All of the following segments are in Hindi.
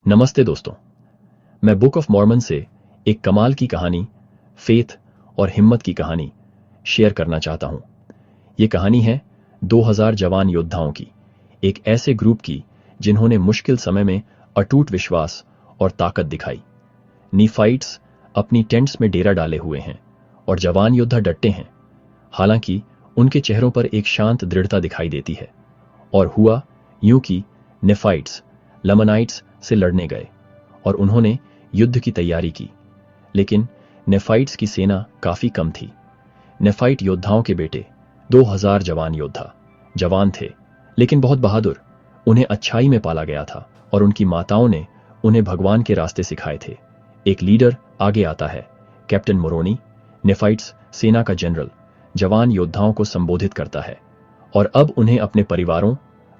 नमस्ते दोस्तों, मैं बुक ऑफ मॉर्मन से एक कमाल की कहानी, फेथ और हिम्मत की कहानी शेयर करना चाहता हूं। ये कहानी है 2000 जवान योद्धाओं की, एक ऐसे ग्रुप की जिन्होंने मुश्किल समय में अटूट विश्वास और ताकत दिखाई। नीफाइट्स अपनी टेंट्स में डेरा डाले हुए हैं और जवान योद्धा डटे हैं। हालांकि उनके चेहरों पर एक शांत दृढ़ता दिखाई देती है। और हुआ यूं कि नेफाइट्स लमनाइट्स से लड़ने गए और उन्होंने युद्ध की तैयारी की, लेकिन नेफाइट्स की सेना काफी कम थी। नेफाइट योद्धाओं के बेटे 2000 जवान योद्धा जवान थे, लेकिन बहुत बहादुर। उन्हें अच्छाई में पाला गया था और उनकी माताओं ने उन्हें भगवान के रास्ते सिखाए थे। एक लीडर आगे आता है, कैप्टन मोरोनी, नेफाइट्स सेना का जनरल, जवान योद्धाओं को संबोधित करता है और अब उन्हें अपने परिवारों,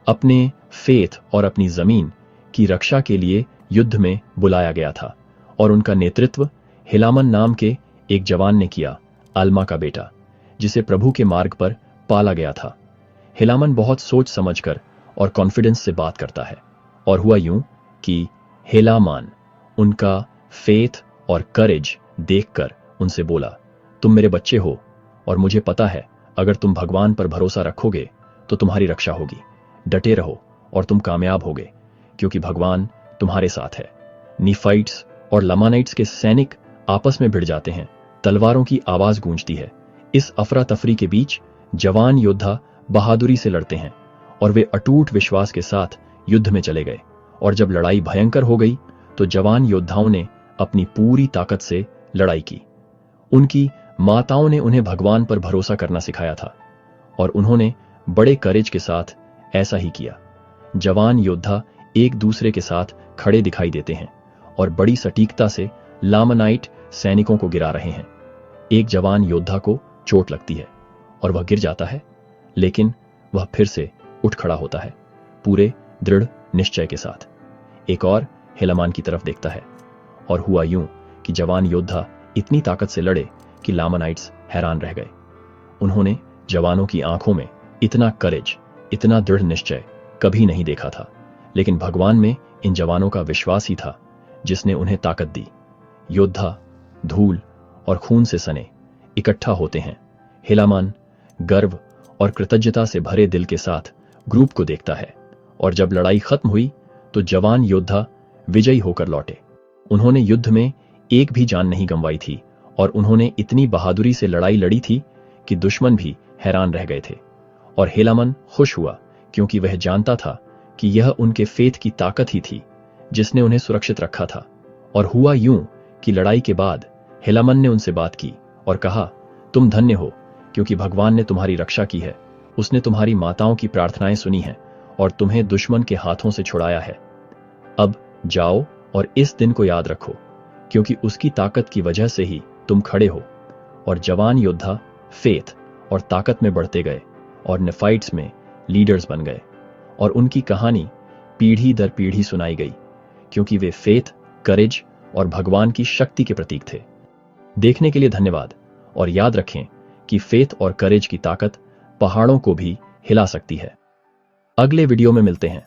अपने फेथ और अपनी जमीन की रक्षा के लिए युद्ध में बुलाया गया था। और उनका नेतृत्व हिलामन नाम के एक जवान ने किया, आल्मा का बेटा, जिसे प्रभु के मार्ग पर पाला गया था। हिलामन बहुत सोच समझकर और कॉन्फिडेंस से बात करता है और हुआ यूं कि हिलामन उनका फेथ और करेज देखकर उनसे बोला, तुम मेरे बच्चे हो और मुझे पता है अगर तुम भगवान पर भरोसा रखोगे तो तुम्हारी रक्षा होगी। डटे रहो और तुम कामयाब होगे, क्योंकि भगवान तुम्हारे साथ है। नीफाइट्स और लमानाइट्स के सैनिक आपस में भिड़ जाते हैं। तलवारों की आवाज गूंजती है। इस अफरा तफरी के बीच जवान योद्धा बहादुरी से लड़ते हैं और वे अटूट विश्वास के साथ युद्ध में चले गए। और जब लड़ाई भयंकर हो गई तो जवान योद्धाओं ने अपनी पूरी ताकत से लड़ाई की। उनकी माताओं ने उन्हें भगवान पर भरोसा करना सिखाया था और उन्होंने बड़े करेज के साथ ऐसा ही किया। जवान योद्धा एक दूसरे के साथ खड़े दिखाई देते हैं और बड़ी सटीकता से लामनाइट सैनिकों को गिरा रहे हैं। एक जवान योद्धा को चोट लगती है और वह गिर जाता है, लेकिन वह फिर से उठ खड़ा होता है, पूरे दृढ़ निश्चय के साथ। एक और हिलामन की तरफ देखता है और हुआ यूं कि जवान योद्धा इतनी ताकत से लड़े कि लामनाइट्स हैरान रह गए। उन्होंने जवानों की आंखों में इतना करेज, इतना दृढ़ निश्चय कभी नहीं देखा था। लेकिन भगवान में इन जवानों का विश्वास ही था जिसने उन्हें ताकत दी। योद्धा धूल और खून से सने इकट्ठा होते हैं। हिलामन गर्व और कृतज्ञता से भरे दिल के साथ ग्रुप को देखता है और जब लड़ाई खत्म हुई तो जवान योद्धा विजयी होकर लौटे। उन्होंने युद्ध में एक भी जान नहीं गंवाई थी और उन्होंने इतनी बहादुरी से लड़ाई लड़ी थी कि दुश्मन भी हैरान रह गए थे। और हिलामन खुश हुआ क्योंकि वह जानता था कि यह उनके फेथ की ताकत ही थी जिसने उन्हें सुरक्षित रखा था। और हुआ यूं कि लड़ाई के बाद हिलामन ने उनसे बात की और कहा, तुम धन्य हो क्योंकि भगवान ने तुम्हारी रक्षा की है। उसने तुम्हारी माताओं की प्रार्थनाएं सुनी हैं और तुम्हें दुश्मन के हाथों से छुड़ाया है। अब जाओ और इस दिन को याद रखो, क्योंकि उसकी ताकत की वजह से ही तुम खड़े हो। और जवान योद्धा फेथ और ताकत में बढ़ते गए और नेफाइट्स में लीडर्स बन गए और उनकी कहानी पीढ़ी दर पीढ़ी सुनाई गई, क्योंकि वे फेथ, करेज और भगवान की शक्ति के प्रतीक थे। देखने के लिए धन्यवाद और याद रखें कि फेथ और करेज की ताकत पहाड़ों को भी हिला सकती है। अगले वीडियो में मिलते हैं।